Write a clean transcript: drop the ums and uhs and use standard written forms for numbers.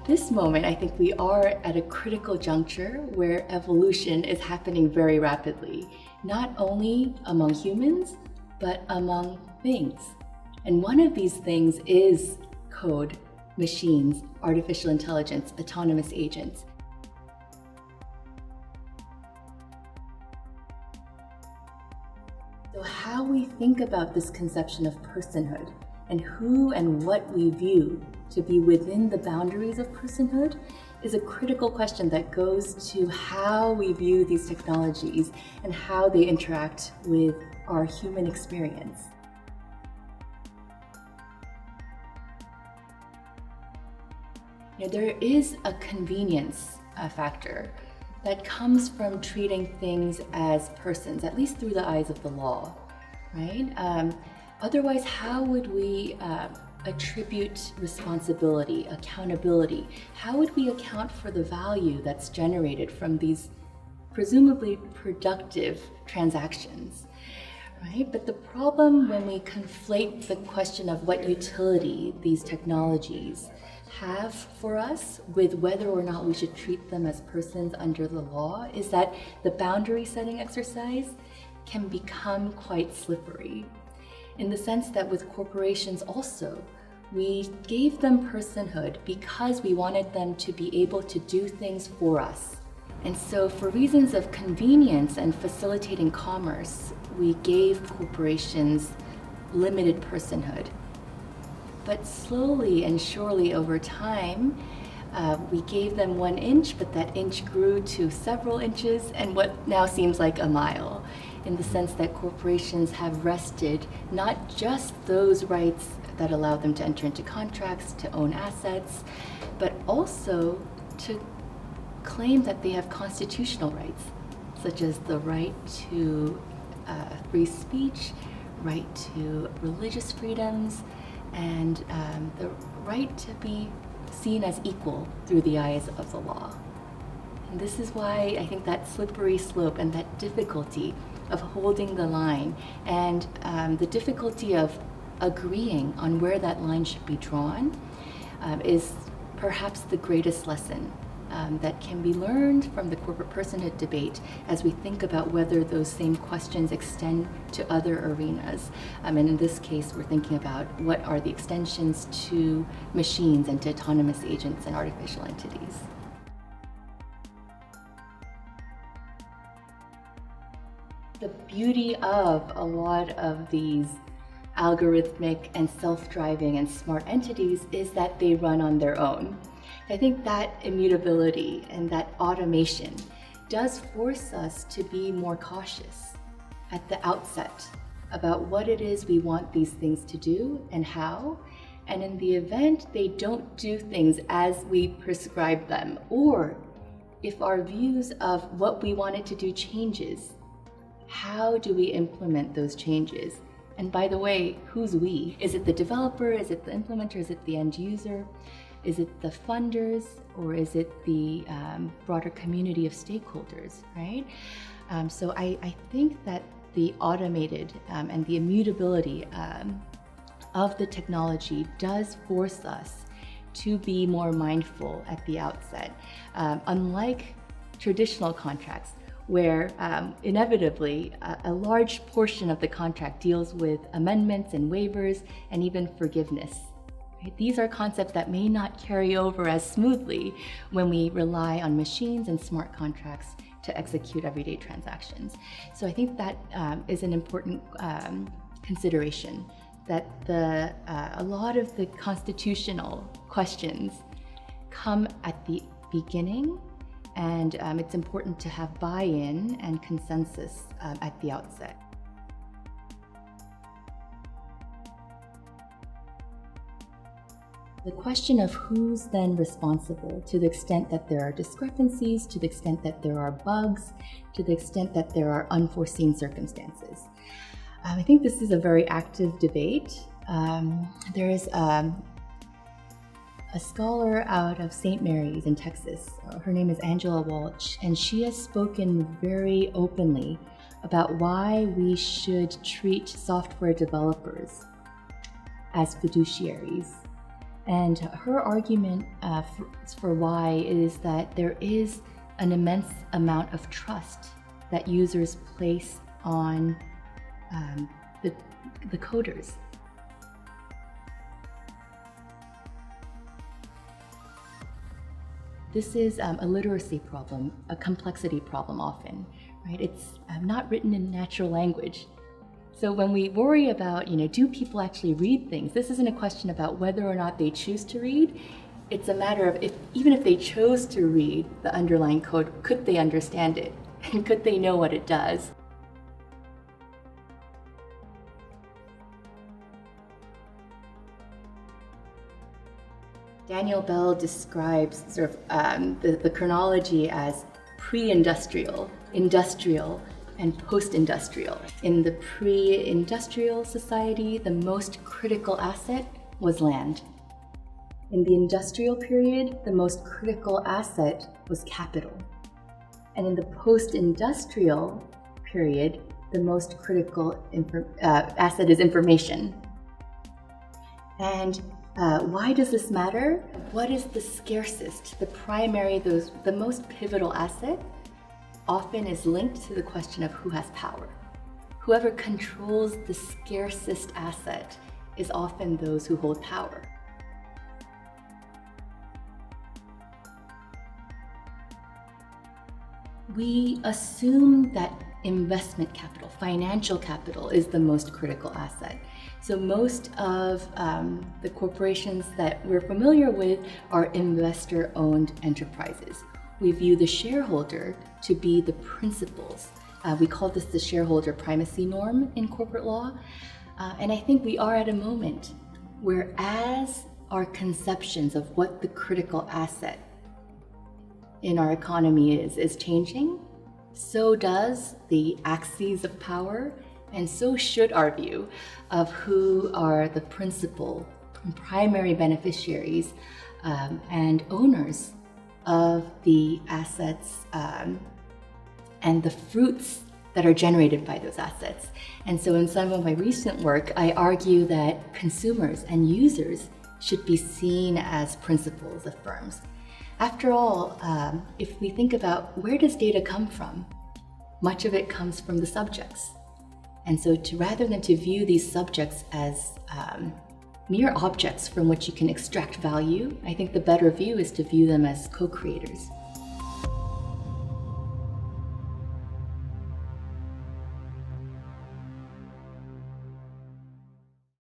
this moment, I think we are at a critical juncture where evolution is happening very rapidly, not only among humans, but among things. And one of these things is code, machines, artificial intelligence, autonomous agents. So how we think about this conception of personhood and who and what we view to be within the boundaries of personhood is a critical question that goes to how we view these technologies and how they interact with our human experience. There is a convenience factor that comes from treating things as persons, at least through the eyes of the law, right? Otherwise, how would we attribute responsibility, accountability? How would we account for the value that's generated from these presumably productive transactions, right? But the problem when we conflate the question of what utility these technologies have for us with whether or not we should treat them as persons under the law is that the boundary setting exercise can become quite slippery, in the sense that with corporations also, we gave them personhood because we wanted them to be able to do things for us. And so for reasons of convenience and facilitating commerce, we gave corporations limited personhood. But slowly and surely over time, we gave them 1 inch, but that inch grew to several inches and what now seems like a mile, in the sense that corporations have wrested not just those rights that allow them to enter into contracts, to own assets, but also to claim that they have constitutional rights, such as the right to free speech, right to religious freedoms, and the right to be seen as equal through the eyes of the law. And this is why I think that slippery slope and that difficulty of holding the line and the difficulty of agreeing on where that line should be drawn is perhaps the greatest lesson that can be learned from the corporate personhood debate as we think about whether those same questions extend to other arenas. And in this case, we're thinking about what are the extensions to machines and to autonomous agents and artificial entities. The beauty of a lot of these algorithmic and self-driving and smart entities is that they run on their own. I think that immutability and that automation does force us to be more cautious at the outset about what it is we want these things to do and how. And in the event they don't do things as we prescribe them, or if our views of what we want it to do changes, how do we implement those changes? And by the way, who's we? Is it the developer? Is it the implementer? Is it the end user? Is it the funders, or is it the broader community of stakeholders, right? So I think that the automated and the immutability of the technology does force us to be more mindful at the outset. Unlike traditional contracts, where inevitably a large portion of the contract deals with amendments and waivers and even forgiveness. Right? These are concepts that may not carry over as smoothly when we rely on machines and smart contracts to execute everyday transactions. So I think that is an important consideration, that a lot of the constitutional questions come at the beginning, and it's important to have buy-in and consensus at the outset. The question of who's then responsible, to the extent that there are discrepancies, to the extent that there are bugs, to the extent that there are unforeseen circumstances. I think this is a very active debate. There is a scholar out of St. Mary's in Texas. Her name is Angela Walsh, and she has spoken very openly about why we should treat software developers as fiduciaries And her argument for why is that there is an immense amount of trust that users place on the coders. This is a literacy problem, a complexity problem often, right? It's not written in natural language. So when we worry about, do people actually read things? This isn't a question about whether or not they choose to read. It's a matter of even if they chose to read the underlying code, could they understand it? And could they know what it does? Daniel Bell describes sort of the chronology as pre-industrial, industrial, and post-industrial. In the pre-industrial society, the most critical asset was land. In the industrial period, the most critical asset was capital. And in the post-industrial period, the most critical asset is information. And why does this matter? What is the scarcest, the primary, the most pivotal asset? Often is linked to the question of who has power. Whoever controls the scarcest asset is often those who hold power. We assume that investment capital, financial capital, is the most critical asset. So most of the corporations that we're familiar with are investor-owned enterprises. We view the shareholder to be the principals. We call this the shareholder primacy norm in corporate law. And I think we are at a moment where, as our conceptions of what the critical asset in our economy is changing, so does the axes of power, and so should our view of who are the principal and primary beneficiaries and owners of the assets and the fruits that are generated by those assets. And so in some of my recent work, I argue that consumers and users should be seen as principals of firms. After all, if we think about where does data come from, much of it comes from the subjects. And so rather than to view these subjects as mere objects from which you can extract value, I think the better view is to view them as co-creators.